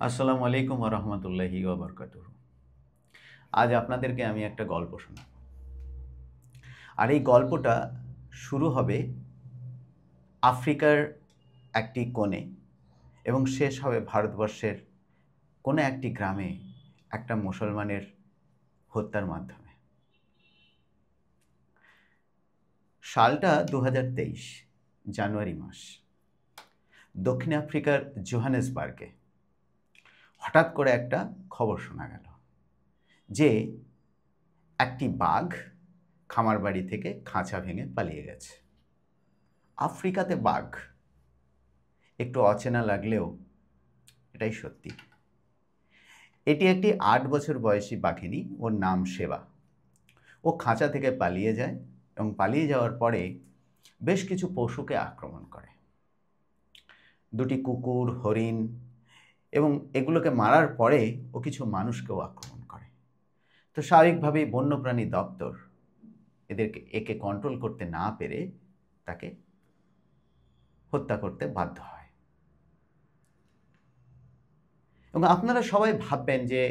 আসসালামু আলাইকুম ওয়া রাহমাতুল্লাহি ওয়া বারাকাতুহু। আজ আপনাদেরকে আমি একটা গল্প শোনাব। আর এই গল্পটা শুরু হবে আফ্রিকার একটি কোণে এবং শেষ হবে ভারতবর্ষের কোনো একটি গ্রামে একটা মুসলমানের হত্যার মাধ্যমে। সালটা ২০২৩ জানুয়ারি মাস। দক্ষিণ আফ্রিকার জোহানেসবার্গে হঠাৎ করে একটা খবর শোনা গেল যে একটি বাঘ খামারবাড়ি থেকে খাঁচা ভেঙে পালিয়ে গেছে। আফ্রিকাতে বাঘ একটু অচেনা লাগলেও এটাই সত্যি। এটি একটি ৮ বছর বয়সী বাঘিনী, ওর নাম সেবা। ও খাঁচা থেকে পালিয়ে যায় এবং পালিয়ে যাওয়ার পরে বেশ কিছু পশুকে আক্রমণ করে। দুটি কুকুর, হরিণ এবং এগুলোকে মারার পরে ও কিছু মানুষকেও আক্রমণ করে। তো স্বাভাবিকভাবেই বন্যপ্রাণী দপ্তর একে কন্ট্রোল করতে না পেরে তাকে হত্যা করতে বাধ্য হয়। এবং আপনারা সবাই ভাববেন যে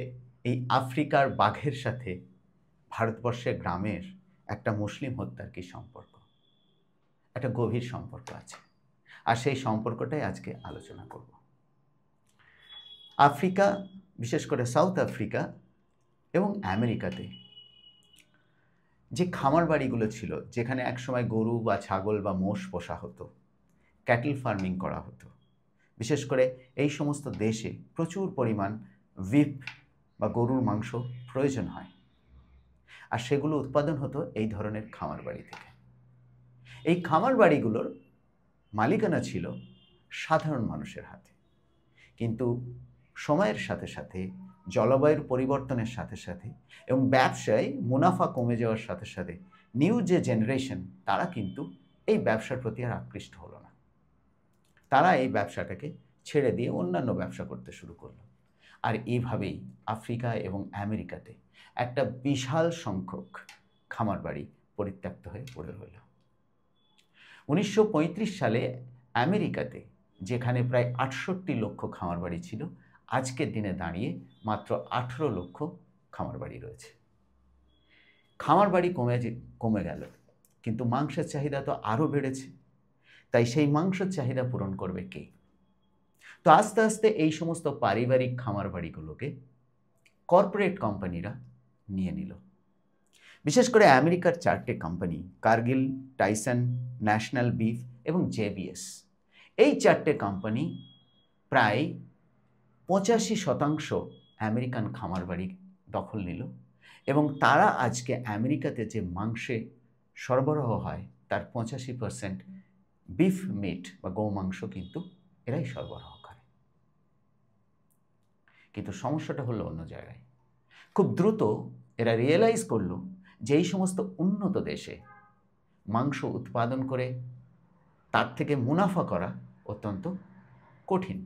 এই আফ্রিকার বাঘের সাথে ভারতবর্ষের গ্রামের একটা মুসলিম হত্যার কী সম্পর্ক? একটা গভীর সম্পর্ক আছে। আর সেই সম্পর্কটাই আজকে আলোচনা করব। আফ্রিকা, বিশেষ করে সাউথ আফ্রিকা এবং আমেরিকাতে যে খামার বাড়িগুলো ছিল, যেখানে একসময় গরু বা ছাগল বা মোষ পোষা হতো, ক্যাটল ফার্মিং করা হতো, বিশেষ করে এই সমস্ত দেশে প্রচুর পরিমাণ বিফ বা গরুর মাংস প্রয়োজন হয়। আর সেগুলো উৎপাদন হতো এই ধরনের খামার বাড়ি থেকে। এই খামার বাড়িগুলোর মালিকানা ছিল সাধারণ মানুষের হাতে। কিন্তু সময়ের সাথে সাথে, জলবায়ুর পরিবর্তনের সাথে সাথে এবং ব্যবসায় মুনাফা কমে যাওয়ার সাথে সাথে নিউ যে জেনারেশন, তারা কিন্তু এই ব্যবসার প্রতি আর আকৃষ্ট হলো না। তারা এই ব্যবসাটাকে ছেড়ে দিয়ে অন্যান্য ব্যবসা করতে শুরু করলো। আর এইভাবেই আফ্রিকা এবং আমেরিকাতে একটা বিশাল সংখ্যক খামার বাড়ি পরিত্যক্ত হয়ে পড়ে রইল। 1935 সালে আমেরিকাতে যেখানে প্রায় 68 লক্ষ খামার বাড়ি ছিল, আজকের দিনে দাঁড়িয়ে মাত্র 18 লক্ষ খামার বাড়ি রয়েছে। খামার বাড়ি কমে গেল, কিন্তু মাংসের চাহিদা তো আরও বেড়েছে। তাই সেই মাংসের চাহিদা পূরণ করবে কে? তো আস্তে আস্তে এই সমস্ত পারিবারিক খামার বাড়িগুলোকে কর্পোরেট কোম্পানিরা নিয়ে নিল। বিশেষ করে আমেরিকার 4টে company, Cargill, Tyson, National Beef এবং জেবিএস, এই 4টে কোম্পানি প্রায় 85% আমেরিকান খামার বাড়ি দখল নিল এবং তারা আজকে আমেরিকাতে যে মাংসে সরবরাহ হয় তার 85% বিফ মিট বা গৌমাংস কিন্তু এরাই সরবরাহ করে। কিন্তু সমস্যাটা হলো অন্য জায়গায়। খুব দ্রুত এরা রিয়েলাইজ করলো যে এই সমস্ত উন্নত দেশে মাংস উৎপাদন করে তার থেকে মুনাফা করা অত্যন্ত কঠিন।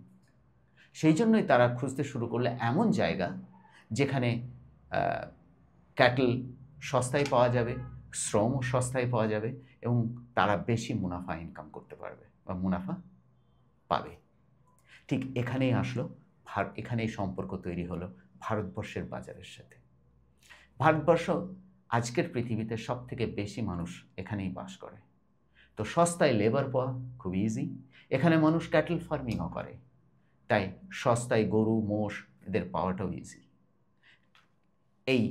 সেই জন্যই তারা খুঁজতে শুরু করলে এমন জায়গা যেখানে ক্যাটল সস্তায় পাওয়া যাবে, শ্রমও সস্তায় পাওয়া যাবে এবং তারা বেশি মুনাফা ইনকাম করতে পারবে বা মুনাফা পাবে। ঠিক এখানেই আসলো, এখানেই সম্পর্ক তৈরি হলো ভারতবর্ষের বাজারের সাথে। ভারতবর্ষ আজকের পৃথিবীতে সবথেকে বেশি মানুষ এখানেই বাস করে। তো সস্তায় লেবার পাওয়া খুব ইজি। এখানে মানুষ ক্যাটল ফার্মিংও করে, তাই সস্তায় গরু, মোষ এদের পাওয়াটাও ইজি। এই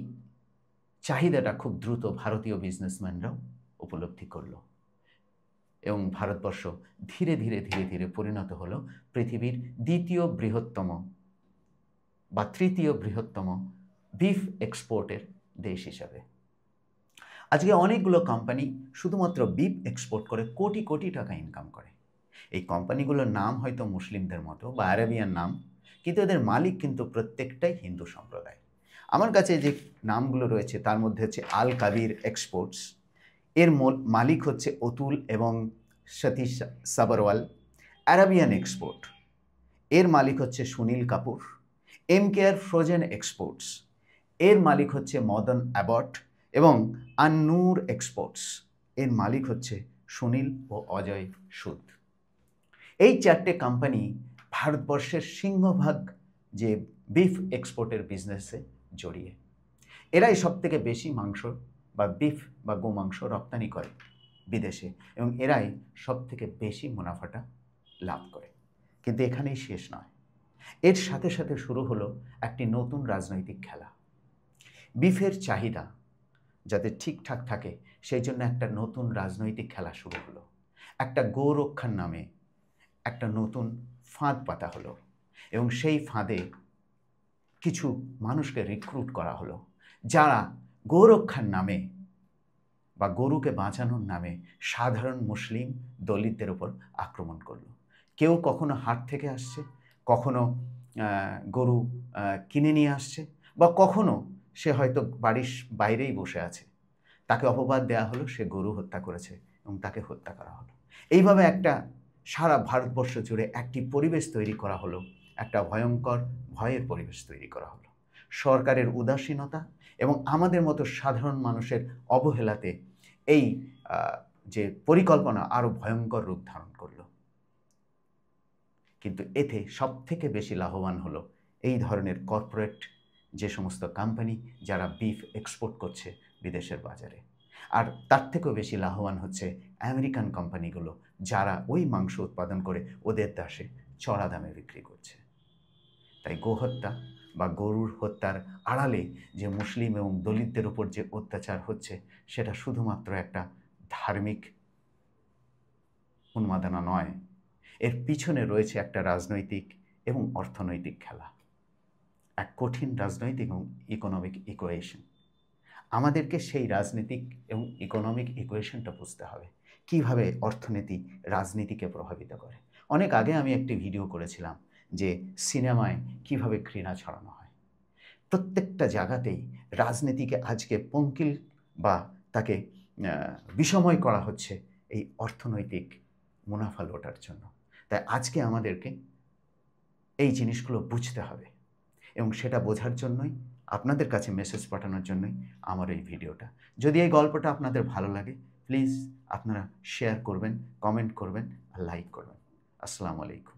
চাহিদাটা খুব দ্রুত ভারতীয় বিজনেসম্যানরাও উপলব্ধি করলো এবং ভারতবর্ষ ধীরে ধীরে ধীরে ধীরে পরিণত হলো পৃথিবীর দ্বিতীয় বৃহত্তম বা তৃতীয় বৃহত্তম বিফ এক্সপোর্টের দেশ হিসাবে। আজকে অনেকগুলো কোম্পানি শুধুমাত্র বিফ এক্সপোর্ট করে কোটি কোটি টাকা ইনকাম করে। এই কোম্পানিগুলোর নাম হয়তো মুসলিমদের মতো বা আরবিয়ান নাম, কিন্তু এদের মালিক কিন্তু প্রত্যেকটাই হিন্দু সম্প্রদায়। আমার কাছে যে নামগুলো রয়েছে তার মধ্যে হচ্ছে আল কাবির এক্সপোর্টস, এর মালিক হচ্ছে অতুল এবং সতীশ সাবরওয়াল। আরবিয়ান এক্সপোর্ট, এর মালিক হচ্ছে সুনীল কাপুর। এমকেআর ফ্রোজেন এক্সপোর্টস, এর মালিক হচ্ছে মদন অ্যাবট। এবং আন্নুর এক্সপোর্টস, এর মালিক হচ্ছে সুনীল ও অজয় সুদ। এই 4টে কোম্পানি ভারতবর্ষের সিংহভাগ যে বিফ এক্সপোর্টের বিজনেসে জড়িয়ে। এরাই সবথেকে বেশি মাংস বা বিফ বা গোমাংস রপ্তানি করে বিদেশে, এবং এরাই সবথেকে বেশি মুনাফাটা লাভ করে। কিন্তু এখানেই শেষ নয়, এর সাথে সাথে শুরু হলো একটি নতুন রাজনৈতিক খেলা। বিফের চাহিদা যাতে ঠিকঠাক থাকে সেই জন্য একটা নতুন রাজনৈতিক খেলা শুরু হলো। একটা গোরক্ষার নামে একটা নতুন ফাঁদ পাতা হলো, এবং সেই ফাঁদে কিছু মানুষকে রিক্রুট করা হলো যারা গোরক্ষার নামে বা গরুকে বাঁচানোর নামে সাধারণ মুসলিম দলিতদের উপর আক্রমণ করলো। কেউ কখনো হাট থেকে আসছে, কখনো গরু কিনে নিয়ে আসছে, বা কখনো সে হয়তো বাড়ির বাইরেই বসে আছে, তাকে অপবাদ দেওয়া হলো সে গরু হত্যা করেছে এবং তাকে হত্যা করা হলো। এইভাবে একটা সারা ভারতবর্ষ জুড়ে একটি পরিবেশ তৈরি করা হলো, একটা ভয়ঙ্কর ভয়ের পরিবেশ তৈরি করা হলো। সরকারের উদাসীনতা এবং আমাদের মতো সাধারণ মানুষের অবহেলাতে এই যে পরিকল্পনা আরও ভয়ঙ্কর রূপ ধারণ করলো। কিন্তু এতে সবথেকে বেশি লাভবান হলো এই ধরনের কর্পোরেট যে সমস্ত কোম্পানি যারা বিফ এক্সপোর্ট করছে বিদেশের বাজারে। আর তার থেকেও বেশি লাভবান হচ্ছে আমেরিকান কোম্পানিগুলো, যারা ওই মাংস উৎপাদন করে ওদের দেশে চড়া দামে বিক্রি করছে। তাই গোহত্যা বা গরুর হত্যার আড়ালে যে মুসলিম এবং দলিতদের উপর যে অত্যাচার হচ্ছে সেটা শুধুমাত্র একটা ধার্মিক উন্মাদনা নয়, এর পিছনে রয়েছে একটা রাজনৈতিক এবং অর্থনৈতিক খেলা, এক কঠিন রাজনৈতিক এবং ইকোনমিক ইকুয়েশন। আমাদেরকে সেই রাজনৈতিক এবং ইকোনমিক ইকুয়েশনটা বুঝতে হবে, কিভাবে অর্থনীতি রাজনীতিকে প্রভাবিত করে। অনেক আগে আমি একটি ভিডিও করেছিলাম যে সিনেমায় কিভাবে ঘৃণা ছড়ানো হয়। প্রত্যেকটা জায়গাতেই রাজনীতিকে আজকে পঙ্কিল বা তাকে বিষময় করা হচ্ছে এই অর্থনৈতিক মুনাফা লোটার জন্য। তাই আজকে আমাদেরকে এই জিনিসগুলো বুঝতে হবে, এবং সেটা বোঝার জন্যই আপনাদের কাছে মেসেজ পাঠানোর জন্যই আমার এই ভিডিওটা। যদি এই গল্পটা আপনাদের ভালো লাগে প্লিজ আপনারা শেয়ার করবেন, কমেন্ট করবেন আর লাইক করবেন। আসসালামু আলাইকুম।